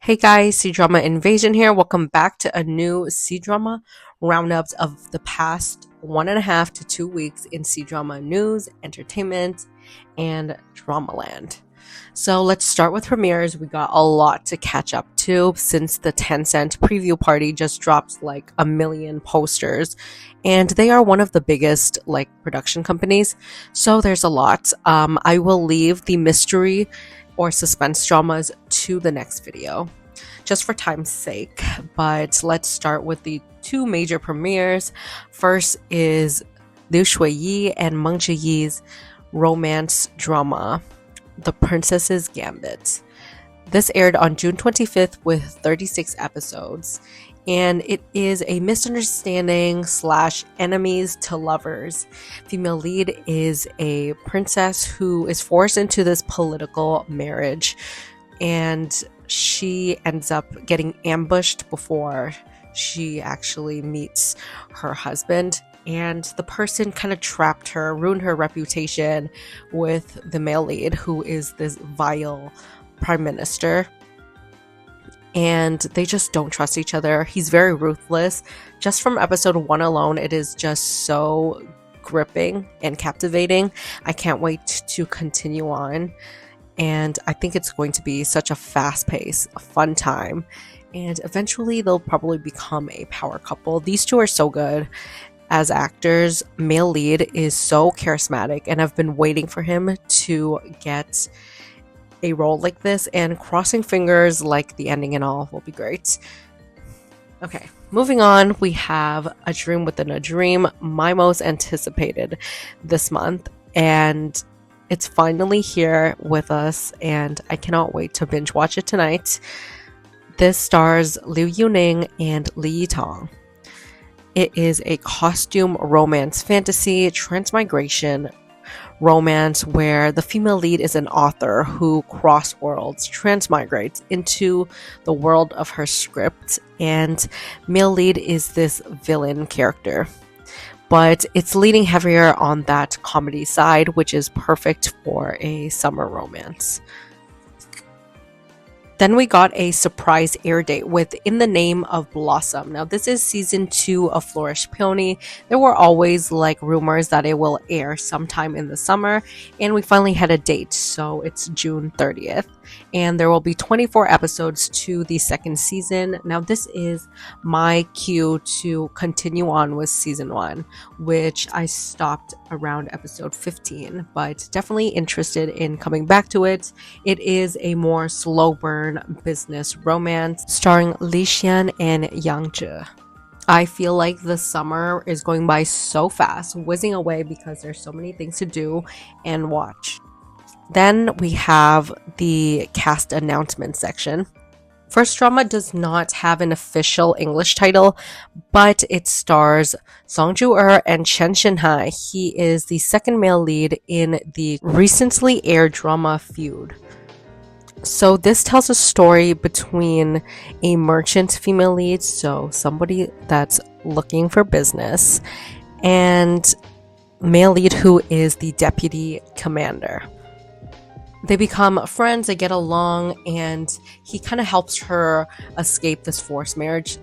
Hey guys, C-Drama Invasion here. Welcome back to a new C-Drama roundups of the past 1.5 to 2 weeks in C-Drama news, entertainment, and Dramaland. So let's start with premieres. We got a lot to catch up to since the Tencent preview party just dropped like a million posters, and they are one of the biggest production companies. So there's a lot. I will leave the mystery or suspense dramas to the next video, just for time's sake. But let's start with the two major premieres. First is Liu Xueyi and Meng Ziyi's romance drama, The Princess Gambit. This aired on June 25th with 36 episodes, and it is a misunderstanding / enemies to lovers. Female lead is a princess who is forced into this political marriage, and she ends up getting ambushed before she actually meets her husband. And the person kind of trapped her, ruined her reputation with the male lead, who is this vile prime minister. And they just don't trust each other. He's very ruthless. Just from episode 1 alone, it is just so gripping and captivating. I can't wait to continue on. And I think it's going to be such a fast pace, a fun time. And eventually they'll probably become a power couple. These two are so good as actors. Male lead is so charismatic, and I've been waiting for him to get a role like this, and crossing fingers like the ending and all will be great. Okay, moving on, we have A Dream Within a Dream, my most anticipated this month, and it's finally here with us, and I cannot wait to binge watch it tonight. This stars Liu Yuning and Li Yitong. It is a costume romance fantasy transmigration romance where the female lead is an author who cross worlds, transmigrates into the world of her script, and male lead is this villain character. But it's leaning heavier on that comedy side, which is perfect for a summer romance. Then we got a surprise air date with In the Name of Blossom. Now, this is season 2 of Flourished Poeny. There were always rumors that it will air sometime in the summer, and we finally had a date, so it's June 30th. And there will be 24 episodes to the second season. Now, this is my cue to continue on with season 1, which I stopped around episode 15, but definitely interested in coming back to it. It is a more slow burn business romance starring Li Xian and Yang Zhe. I feel like the summer is going by so fast, whizzing away because there's so many things to do and watch. Then we have the cast announcement section. First drama does not have an official English title, but it stars Song Zu'er and Chen Xiao. He is the second male lead in the recently aired drama Feud. So this tells a story between a merchant female lead, so somebody that's looking for business, and male lead who is the deputy commander. They become friends, they get along, and he kind of helps her escape this forced marriage,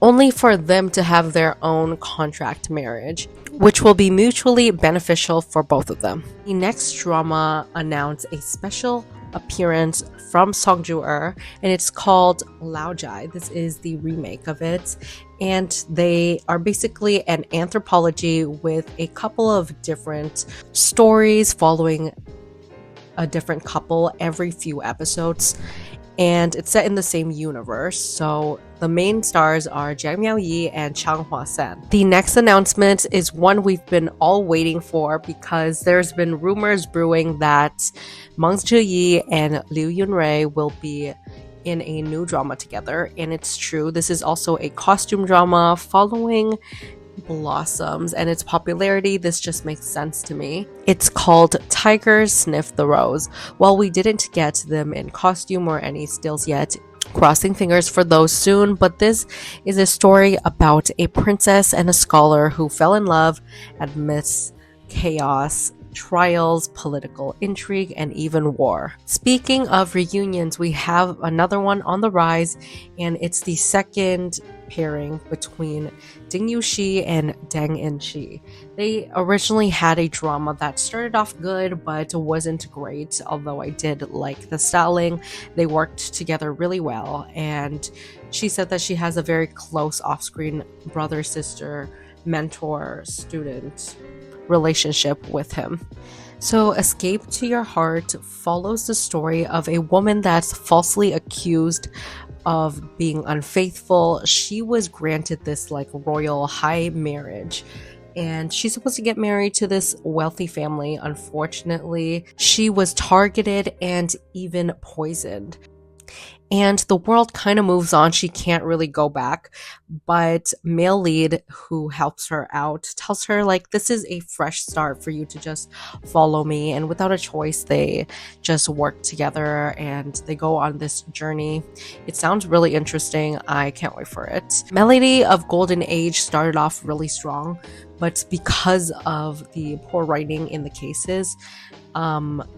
only for them to have their own contract marriage, which will be mutually beneficial for both of them. The next drama announced a special appearance from Song Zu'er, and it's called Liao Zhai. This is the remake of it, and they are basically an anthropology with a couple of different stories following a different couple every few episodes, and it's set in the same universe. So the main stars are Jiang Miaoyi and Chang San. The next announcement is one we've been all waiting for, because there's been rumors brewing that Meng Ziyi and Liu Yunrui will be in a new drama together, and it's true. This is also a costume drama following Blossoms and its popularity. This just makes sense to me. It's called Tigers Sniff the Rose. While we didn't get them in costume or any stills yet, crossing fingers for those soon, but this is a story about a princess and a scholar who fell in love amidst chaos, trials, political intrigue, and even war. Speaking of reunions, we have another one on the rise, and it's the second pairing between Ding Yuxi and Deng Enxi. They originally had a drama that started off good but wasn't great, although I did like the styling. They worked together really well, and she said that she has a very close off-screen brother-sister, mentor-student relationship with him. So Escape to Your Heart follows the story of a woman that's falsely accused of being unfaithful. She was granted this like royal high marriage, and she's supposed to get married to this wealthy family. Unfortunately, she was targeted and even poisoned. And the world kind of moves on. She can't really go back. But male lead who helps her out tells her, like, this is a fresh start for you to just follow me. And without a choice, they just work together and they go on this journey. It sounds really interesting. I can't wait for it. Melody of Golden Age started off really strong, but because of the poor writing in the cases,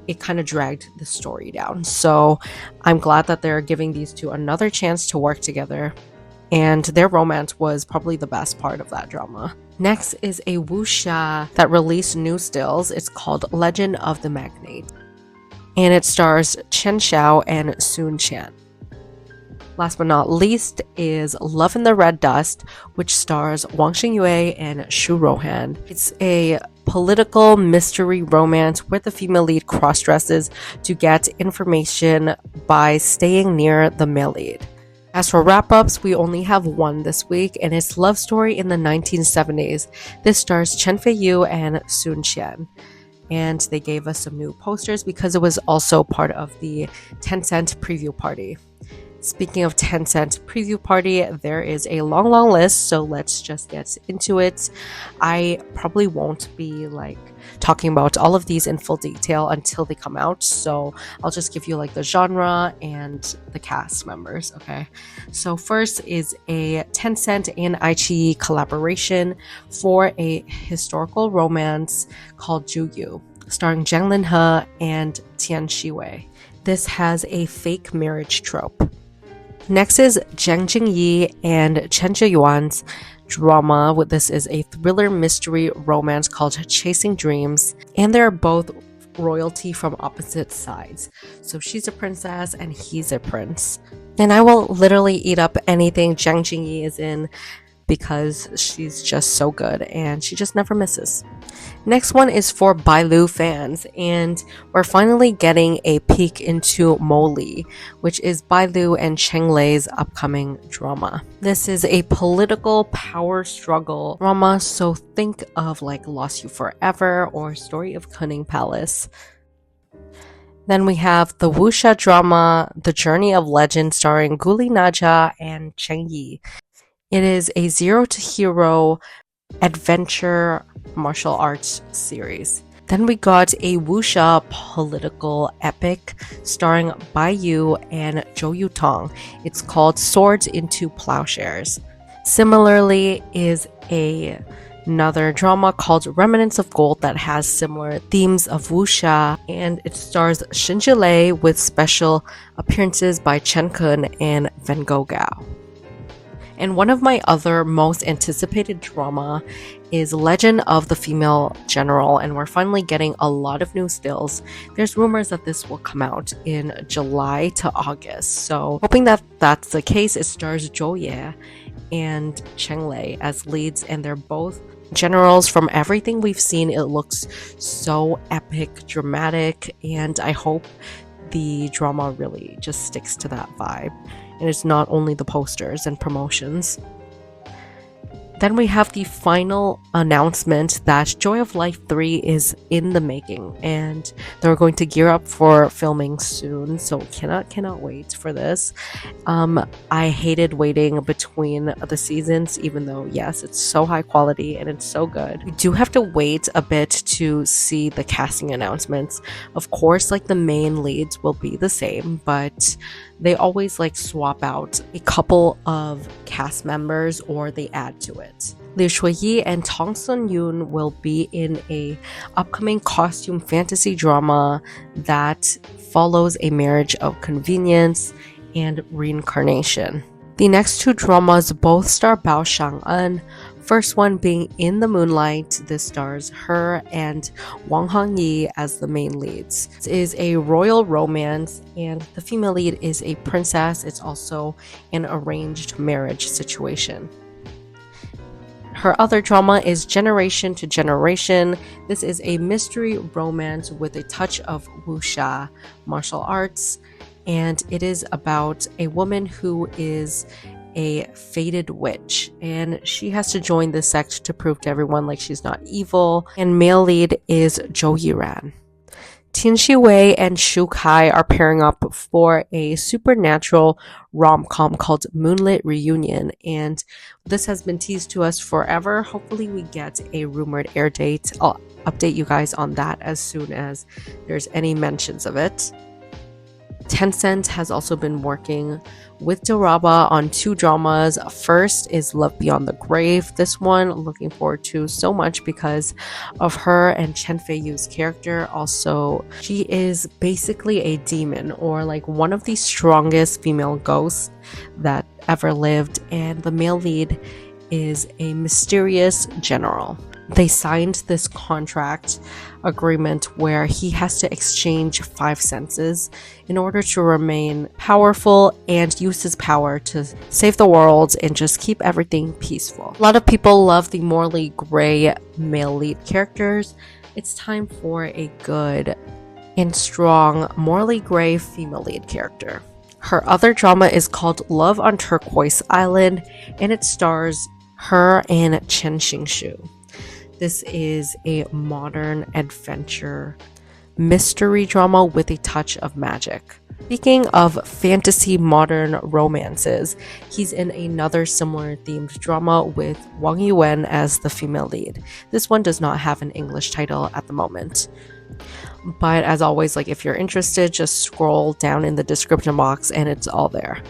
it kind of dragged the story down. So I'm glad that they're giving these two another chance to work together, and their romance was probably the best part of that drama. Next is a wuxia that released new stills. It's called Legend of the Magnate, and it stars Chen Xiao and Sun Qian. Last but not least is Love in the Red Dust, which stars Wang Xingyue and Shu Rohan. It's a political mystery romance where the female lead cross-dresses to get information by staying near the male lead. As for wrap-ups, we only have one this week, and it's Love Story in the 1970s. This stars Chen Feiyu and Sun Qian. And they gave us some new posters because it was also part of the Tencent preview party. Speaking of Tencent preview party, there is a long list, so let's just get into it. I probably won't be like talking about all of these in full detail until they come out, so I'll just give you like the genre and the cast members, okay? So first is a Tencent and iQIYI collaboration for a historical romance called Zhu Yu, starring Zhang Linhe and Tian Shiwei. This has a fake marriage trope. Next is Zhang Jingyi and Chen Zhiyuan's drama. This is a thriller mystery romance called Chasing Dreams, and they're both royalty from opposite sides. So she's a princess and he's a prince. And I will literally eat up anything Zhang Jingyi is in because she's just so good and she just never misses. Next one is for Bailu fans, and we're finally getting a peek into Mouli, which is Bailu and Cheng Lei's upcoming drama. This is a political power struggle drama, so think of like Lost You Forever or Story of Cunning Palace. Then we have the wuxia drama The Journey of Legend starring Guli Naja and Cheng Yi. It is a zero to hero adventure martial arts series. Then we got a wuxia political epic starring Bai Yu and Zhou Yutong. It's called Swords into Plowshares. Similarly is another drama called Remnants of Gold that has similar themes of wuxia, and it stars Shen Jilei with special appearances by Chen Kun and Ven Gou Gao. And one of my other most anticipated drama is Legend of the Female General, and we're finally getting a lot of new stills. There's rumors that this will come out in July to August, so hoping that that's the case. It stars Zhou Ye and Cheng Lei as leads, and they're both generals. From everything we've seen, it looks so epic, dramatic, and I hope the drama really just sticks to that vibe. And it's not only the posters and promotions. Then we have the final announcement that Joy of Life 3 is in the making, and they're going to gear up for filming soon, so cannot wait for this. I hated waiting between the seasons, even though yes, it's so high quality and it's so good. We do have to wait a bit to see the casting announcements. Of course, like the main leads will be the same, but they always like swap out a couple of cast members or they add to it. Liu Xueyi and Tong Sun-yoon will be in a upcoming costume fantasy drama that follows a marriage of convenience and reincarnation. The next two dramas both star Bao Shang-en, first one being In the Moonlight. This stars her and Wang Hongyi as the main leads. This is a royal romance, and the female lead is a princess. It's also an arranged marriage situation. Her other drama is Generation to Generation. This is a mystery romance with a touch of wuxia, martial arts, and it is about a woman who is a fated witch, and she has to join this sect to prove to everyone like she's not evil. And male lead is Zhou Yiran. Tin Shiwei and Shu Kai are pairing up for a supernatural rom-com called Moonlight Reunion, and this has been teased to us forever. Hopefully we get a rumored air date. I'll update you guys on that as soon as there's any mentions of it. Tencent has also been working with Dilreba on two dramas. First is Love Beyond the Grave. This one looking forward to so much because of her and Chen Feiyu's character. Also, she is basically a demon, or like one of the strongest female ghosts that ever lived, and the male lead is a mysterious general. They signed this contract agreement where he has to exchange 5 senses in order to remain powerful and use his power to save the world and just keep everything peaceful. A lot of people love the morally gray male lead characters. It's time for a good and strong morally gray female lead character. Her other drama is called Love on Turquoise Island, and it stars her and Chen Xiao. This is a modern adventure mystery drama with a touch of magic. Speaking of fantasy modern romances, he's in another similar themed drama with Wang Yuan as the female lead. This one does not have an English title at the moment. But as always, like if you're interested, just scroll down in the description box and it's all there.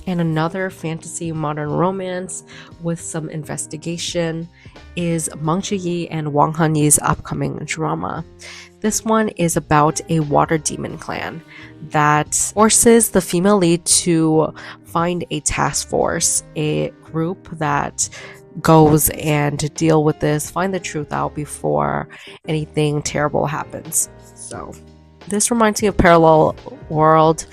And another fantasy modern romance with some investigation is Meng and Wang Hanyi's upcoming drama. This one is about a water demon clan that forces the female lead to find a task force, a group that goes and deal with this, find the truth out before anything terrible happens. So this reminds me of Parallel World.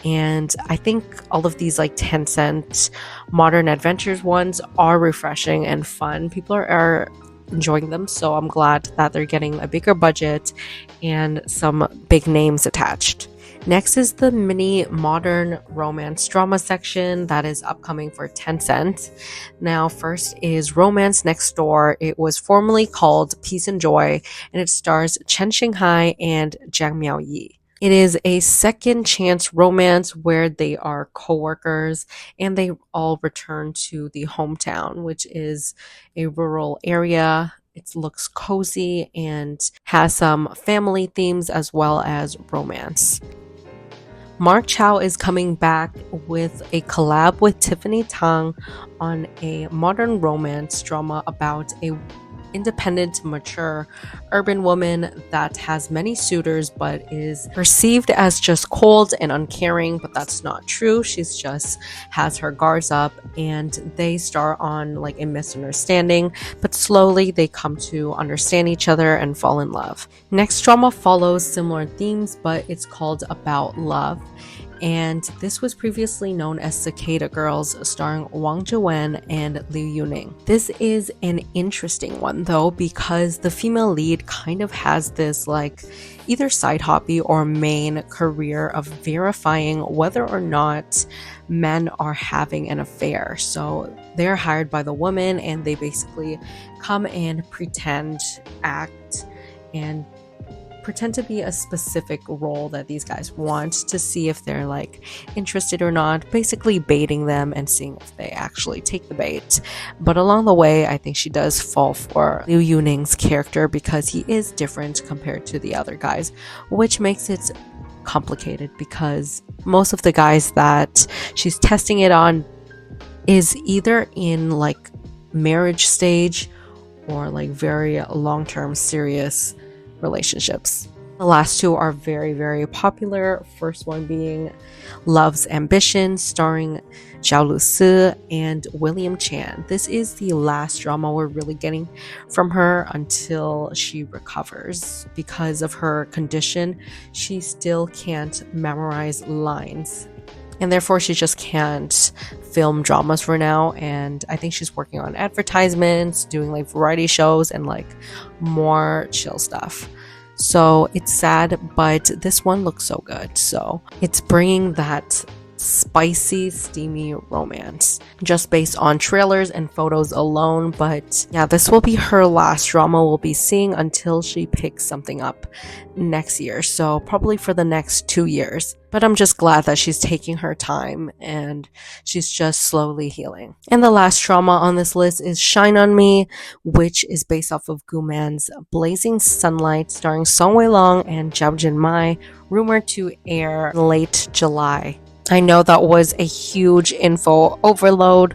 And I think all of these like Tencent modern adventures ones are refreshing and fun. People are enjoying them, so I'm glad that they're getting a bigger budget and some big names attached. Next is the mini modern romance drama section that is upcoming for Tencent. Now, first is Romance Next Door. It was formerly called Peace and Joy, and it stars Chen Xinghai and Zhang Miaoyi. It is a second chance romance where they are co-workers and they all return to the hometown, which is a rural area. It looks cozy and has some family themes as well as romance. Mark Chow is coming back with a collab with Tiffany Tang on a modern romance drama about a independent, mature urban woman that has many suitors but is perceived as just cold and uncaring, but that's not true. She's just has her guards up, and they start on like a misunderstanding, but slowly they come to understand each other and fall in love. Next drama follows similar themes, but it's called About Love, and this was previously known as Cicada Girls, starring Wang Zhiwen and Liu Yuning. This is an interesting one though, because the female lead kind of has this like either side hobby or main career of verifying whether or not men are having an affair. So they're hired by the woman and they basically come and pretend, act, and pretend to be a specific role that these guys want to see if they're like interested or not, basically baiting them and seeing if they actually take the bait. But along the way, I think she does fall for Liu Yuning's character because he is different compared to the other guys, which makes it complicated because most of the guys that she's testing it on is either in like marriage stage or like very long-term serious relationships. The last two are very, very popular. First one being Love's Ambition, starring Zhao Lusi and William Chan. This is the last drama we're really getting from her until she recovers. Because of her condition, she still can't memorize lines, and therefore she just can't film dramas for now. And I think she's working on advertisements, doing like variety shows and like more chill stuff. So it's sad, but this one looks so good. So it's bringing that spicy, steamy romance just based on trailers and photos alone. But yeah, this will be her last drama we'll be seeing until she picks something up next year. So probably for the next 2 years. But I'm just glad that she's taking her time and she's just slowly healing. And the last drama on this list is Shine on Me, which is based off of Gu Man's Blazing Sunlight, starring Song Weilong and Zhao Jinmai, rumored to air late July. I know that was a huge info overload,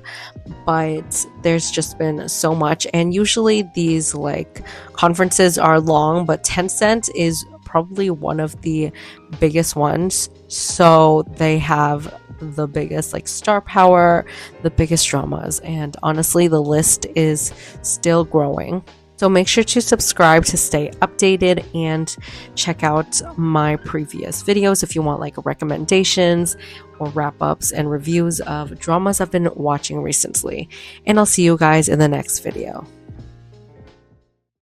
but there's just been so much. And usually these like conferences are long, but Tencent is probably one of the biggest ones. So they have the biggest like star power, the biggest dramas, and honestly the list is still growing. So make sure to subscribe to stay updated and check out my previous videos if you want like recommendations or wrap-ups and reviews of dramas I've been watching recently. And I'll see you guys in the next video.